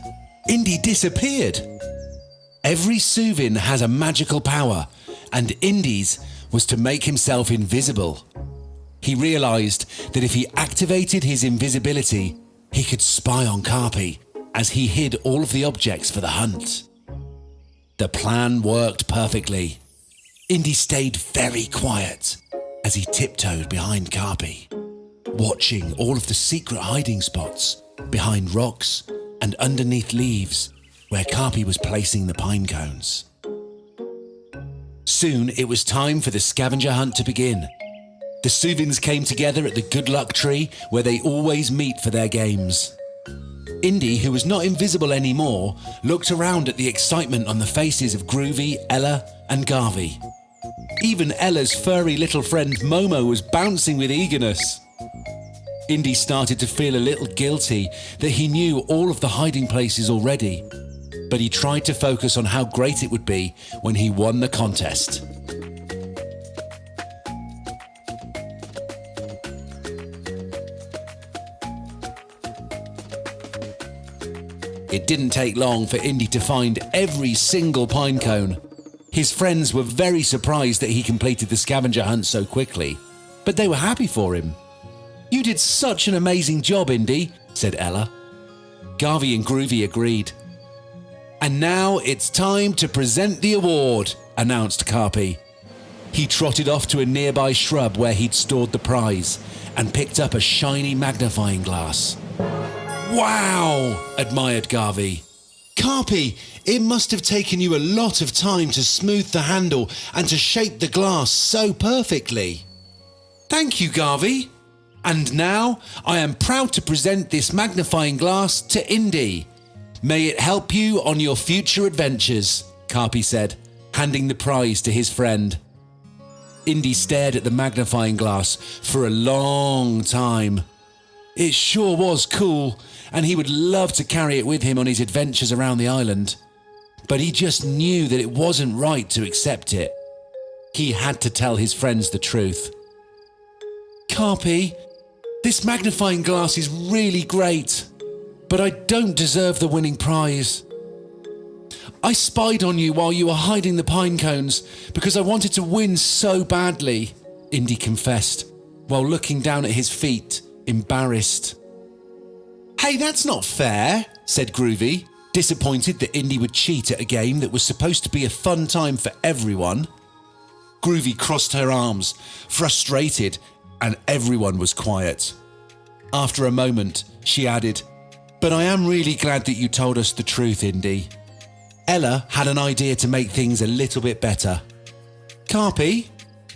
Indy disappeared. Every Soovin has a magical power, and Indy's was to make himself invisible. He realized that if he activated his invisibility, he could spy on Karpy as he hid all of the objects for the hunt. The plan worked perfectly. Indy stayed very quiet as he tiptoed behind Karpy, watching all of the secret hiding spots behind rocks and underneath leaves where Karpy was placing the pine cones. Soon it was time for the scavenger hunt to begin. The Soovins came together at the good luck tree where they always meet for their games. Indy, who was not invisible anymore, looked around at the excitement on the faces of Groovy, Ella and Garvey. Even Ella's furry little friend Momo was bouncing with eagerness. Indy started to feel a little guilty that he knew all of the hiding places already, but he tried to focus on how great it would be when he won the contest. It didn't take long for Indy to find every single pine cone. His friends were very surprised that he completed the scavenger hunt so quickly, but they were happy for him. "You did such an amazing job, Indy," said Ella. Garvey and Groovy agreed. "And now it's time to present the award," announced Karpy. He trotted off to a nearby shrub where he'd stored the prize and picked up a shiny magnifying glass. "Wow!" admired Garvey. "Karpy, it must have taken you a lot of time to smooth the handle and to shape the glass so perfectly." "Thank you, Garvey. And now I am proud to present this magnifying glass to Indy. May it help you on your future adventures," Karpy said, handing the prize to his friend. Indy stared at the magnifying glass for a long time. It sure was cool, and he would love to carry it with him on his adventures around the island. But he just knew that it wasn't right to accept it. He had to tell his friends the truth. "Karpy, this magnifying glass is really great, but I don't deserve the winning prize. I spied on you while you were hiding the pine cones because I wanted to win so badly," Indy confessed, while looking down at his feet, embarrassed. "Hey, that's not fair," said Groovy, disappointed that Indy would cheat at a game that was supposed to be a fun time for everyone. Groovy crossed her arms, frustrated, and everyone was quiet. After a moment, she added, "But I am really glad that you told us the truth, Indy." Ella had an idea to make things a little bit better. "Karpy,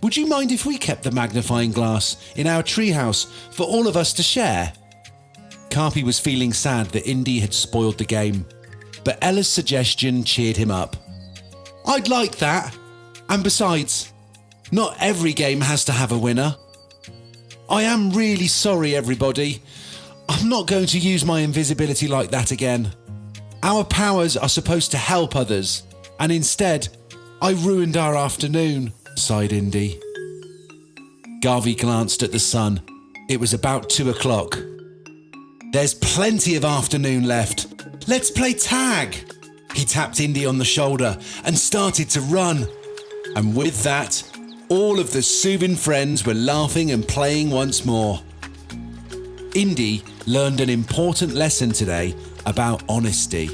would you mind if we kept the magnifying glass in our treehouse for all of us to share?" Karpy was feeling sad that Indy had spoiled the game, but Ella's suggestion cheered him up. "I'd like that. And besides, not every game has to have a winner. I am really sorry, everybody. I'm not going to use my invisibility like that again. Our powers are supposed to help others, and instead, I ruined our afternoon," sighed Indy. Garvey glanced at the sun. It was about 2 o'clock. "There's plenty of afternoon left. Let's play tag." He tapped Indy on the shoulder and started to run. And with that, all of the Soovin friends were laughing and playing once more. Indy learned an important lesson today about honesty.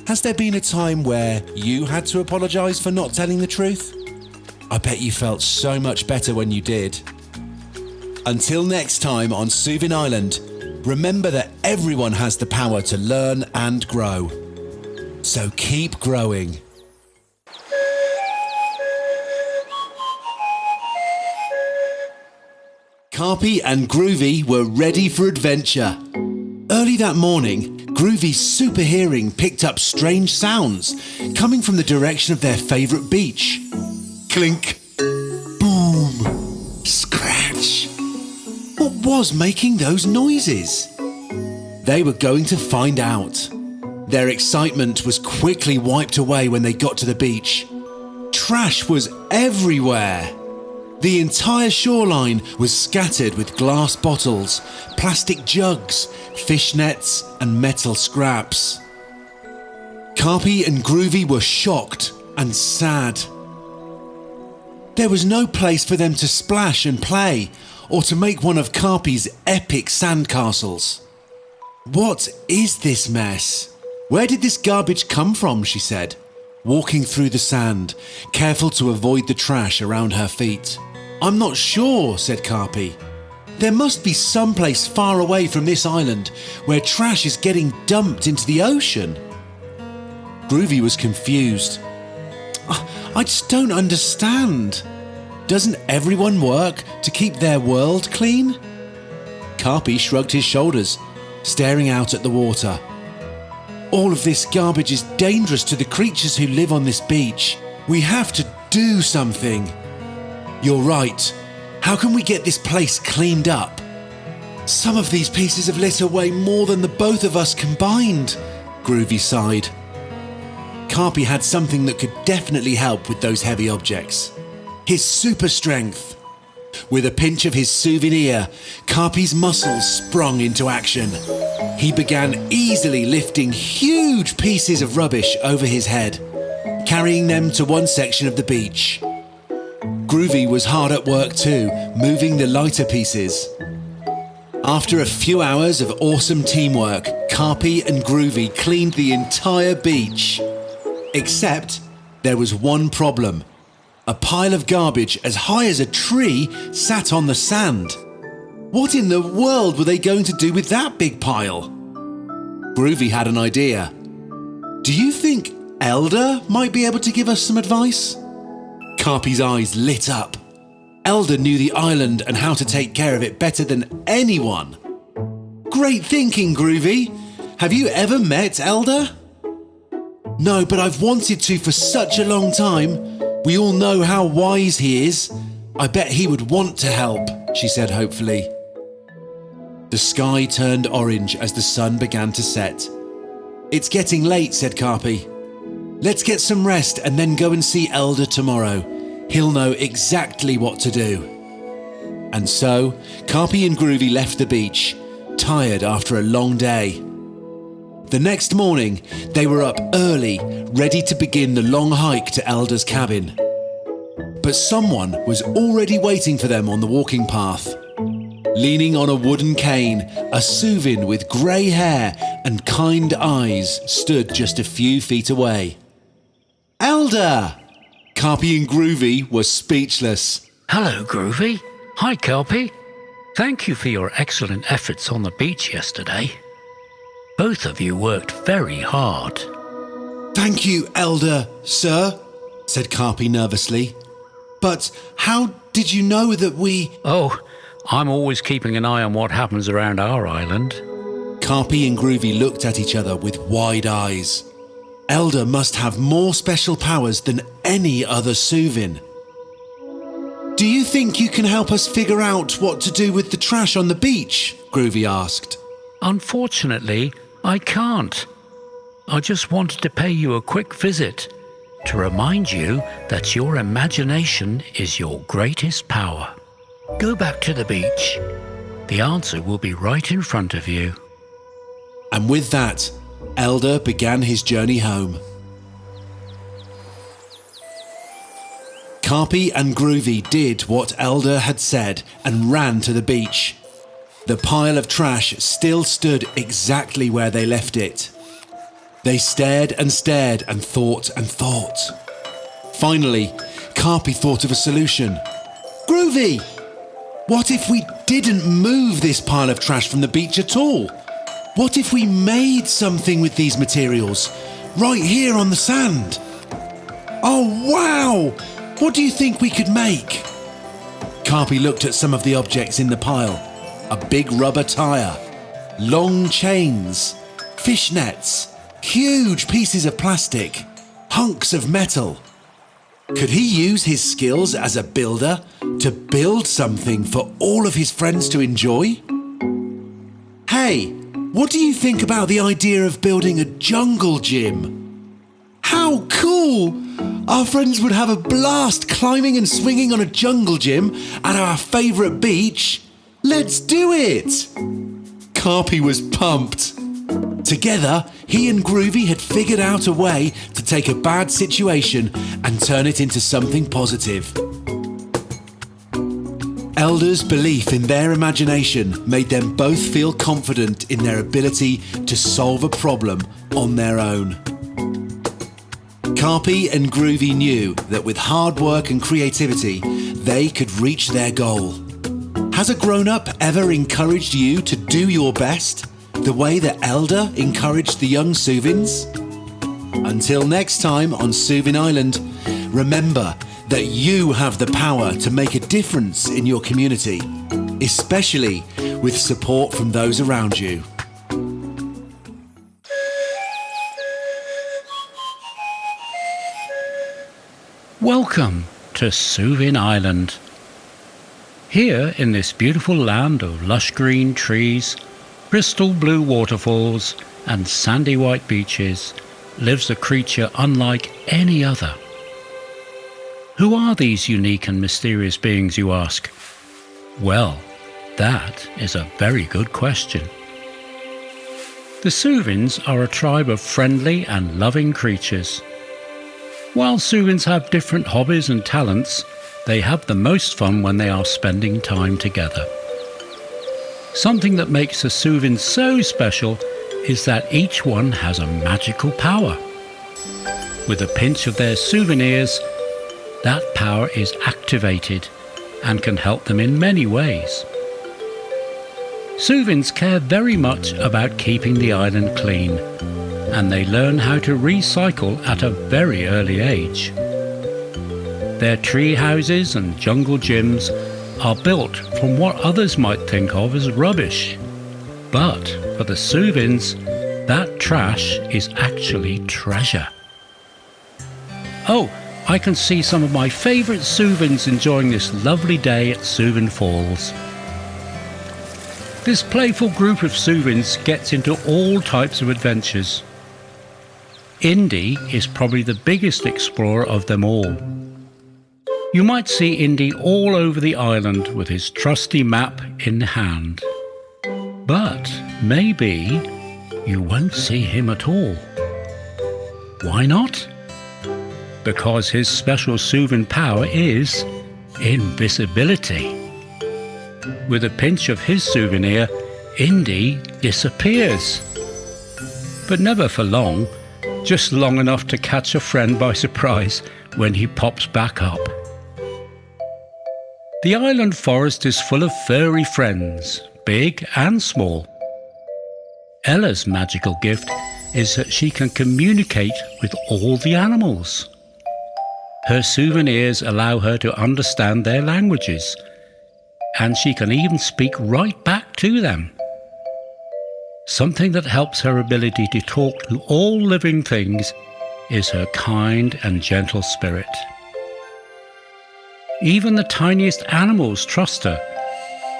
Has there been a time where you had to apologize for not telling the truth? I bet you felt so much better when you did. Until next time on Soovin Island, remember that everyone has the power to learn and grow. So keep growing. Karpy and Groovy were ready for adventure. Early that morning, Groovy's super hearing picked up strange sounds coming from the direction of their favourite beach. Clink, boom, scratch. What was making those noises? They were going to find out. Their excitement was quickly wiped away when they got to the beach. Trash was everywhere. The entire shoreline was scattered with glass bottles, plastic jugs, fish nets, and metal scraps. Karpy and Groovy were shocked and sad. There was no place for them to splash and play, or to make one of Karpy's epic sandcastles. "What is this mess? Where did this garbage come from?" she said, walking through the sand, careful to avoid the trash around her feet. "I'm not sure," said Karpy. "There must be some place far away from this island where trash is getting dumped into the ocean." Groovy was confused. I just don't understand. Doesn't everyone work to keep their world clean?" Karpy shrugged his shoulders, staring out at the water. "All of this garbage is dangerous to the creatures who live on this beach. We have to do something." "You're right. How can we get this place cleaned up?" Some of these pieces of litter weigh more than the both of us combined, Groovy sighed. Karpy had something that could definitely help with those heavy objects. His super strength. With a pinch of his souvenir, Karpy's muscles sprung into action. He began easily lifting huge pieces of rubbish over his head, carrying them to one section of the beach. Groovy was hard at work too, moving the lighter pieces. After a few hours of awesome teamwork, Karpy and Groovy cleaned the entire beach. Except there was one problem. A pile of garbage as high as a tree sat on the sand. What in the world were they going to do with that big pile? Groovy had an idea. Do you think Elder might be able to give us some advice? Karpy's eyes lit up. Elder knew the island and how to take care of it better than anyone. Great thinking, Groovy. Have you ever met Elder? No, but I've wanted to for such a long time. We all know how wise he is. I bet he would want to help, she said hopefully. The sky turned orange as the sun began to set. It's getting late, said Karpy. Let's get some rest and then go and see Elder tomorrow. He'll know exactly what to do. And so, Karpy and Groovy left the beach, tired after a long day. The next morning, they were up early, ready to begin the long hike to Elder's cabin. But someone was already waiting for them on the walking path. Leaning on a wooden cane, a Soovin with grey hair and kind eyes stood just a few feet away. Elder! Karpy and Groovy were speechless. Hello, Groovy. Hi, Karpy. Thank you for your excellent efforts on the beach yesterday. Both of you worked very hard. Thank you, Elder, sir, said Karpy nervously. But how did you know that we... Oh, I'm always keeping an eye on what happens around our island. Karpy and Groovy looked at each other with wide eyes. Elder must have more special powers than any other Soovin. Do you think you can help us figure out what to do with the trash on the beach? Groovy asked. Unfortunately, I can't. I just wanted to pay you a quick visit to remind you that your imagination is your greatest power. Go back to the beach. The answer will be right in front of you. And with that, Elder began his journey home. Karpy and Groovy did what Elder had said and ran to the beach. The pile of trash still stood exactly where they left it. They stared and stared and thought and thought. Finally, Karpy thought of a solution. Groovy! What if we didn't move this pile of trash from the beach at all? What if we made something with these materials, right here on the sand? Oh, wow! What do you think we could make? Karpy looked at some of the objects in the pile. A big rubber tire, long chains, fishnets, huge pieces of plastic, hunks of metal. Could he use his skills as a builder to build something for all of his friends to enjoy? Hey, what do you think about the idea of building a jungle gym? How cool! Our friends would have a blast climbing and swinging on a jungle gym at our favourite beach. Let's do it! Karpy was pumped. Together, he and Groovy had figured out a way to take a bad situation and turn it into something positive. Elder's belief in their imagination made them both feel confident in their ability to solve a problem on their own. Karpy and Groovy knew that with hard work and creativity, they could reach their goal. Has a grown-up ever encouraged you to do your best, the way that Elder encouraged the young Soovins? Until next time on Soovin Island, remember that you have the power to make a difference in your community, especially with support from those around you. Welcome to Soovin Island. Here in this beautiful land of lush green trees, crystal blue waterfalls and sandy white beaches lives a creature unlike any other. Who are these unique and mysterious beings, you ask? Well, that is a very good question. The Soovins are a tribe of friendly and loving creatures. While Soovins have different hobbies and talents, they have the most fun when they are spending time together. Something that makes the Soovins so special is that each one has a magical power. With a pinch of their souvenirs, that power is activated and can help them in many ways. Soovins care very much about keeping the island clean, and they learn how to recycle at a very early age. Their tree houses and jungle gyms are built from what others might think of as rubbish. But for the Soovins, that trash is actually treasure. Oh, I can see some of my favourite Soovins enjoying this lovely day at Soovin Falls. This playful group of Soovins gets into all types of adventures. Indy is probably the biggest explorer of them all. You might see Indy all over the island with his trusty map in hand. But maybe you won't see him at all. Why not? Because his special Soovin power is invisibility. With a pinch of his souvenir, Indy disappears. But never for long, just long enough to catch a friend by surprise when he pops back up. The island forest is full of furry friends, big and small. Ella's magical gift is that she can communicate with all the animals. Her souvenirs allow her to understand their languages, and she can even speak right back to them. Something that helps her ability to talk to all living things is her kind and gentle spirit. Even the tiniest animals trust her,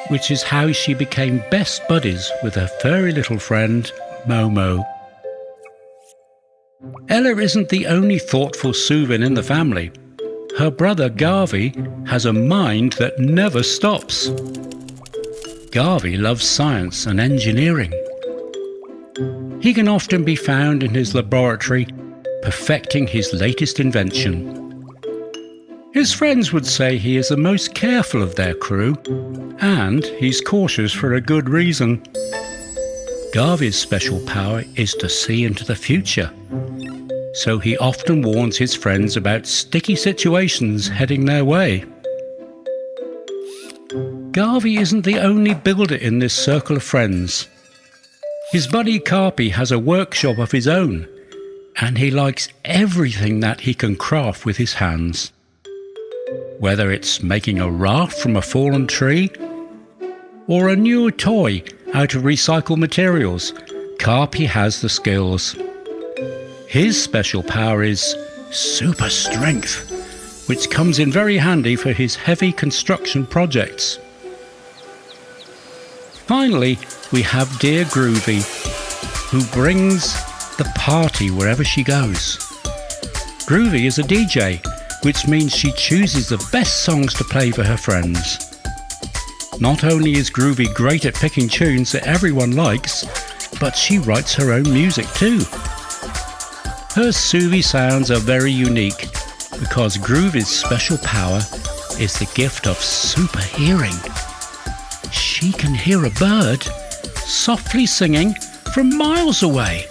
which is how she became best buddies with her furry little friend, Momo. Ella isn't the only thoughtful Soovin in the family. Her brother Garvey has a mind that never stops. Garvey loves science and engineering. He can often be found in his laboratory perfecting his latest invention. His friends would say he is the most careful of their crew, and he's cautious for a good reason. Garvey's special power is to see into the future, so he often warns his friends about sticky situations heading their way. Garvey isn't the only builder in this circle of friends. His buddy Karpy has a workshop of his own, and he likes everything that he can craft with his hands. Whether it's making a raft from a fallen tree, or a new toy out of recycled materials, Karpy has the skills. His special power is super strength, which comes in very handy for his heavy construction projects. Finally, we have dear Groovy, who brings the party wherever she goes. Groovy is a DJ, which means she chooses the best songs to play for her friends. Not only is Groovy great at picking tunes that everyone likes, but she writes her own music too. Her Soovie sounds are very unique because Groovy's special power is the gift of super hearing. She can hear a bird softly singing from miles away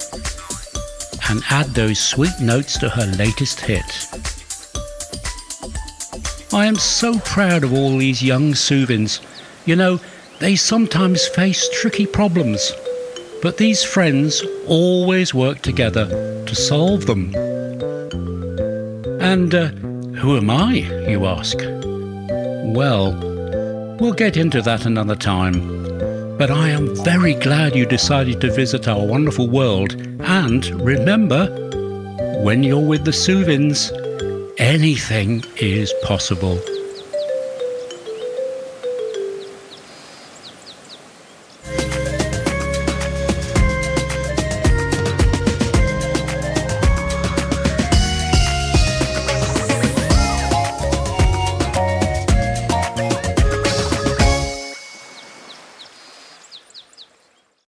and add those sweet notes to her latest hit. I am so proud of all these young Soovins. You know, they sometimes face tricky problems, but these friends always work together to solve them. And who am I, you ask? Well, we'll get into that another time. But I am very glad you decided to visit our wonderful world. And remember, when you're with the Soovins, anything is possible.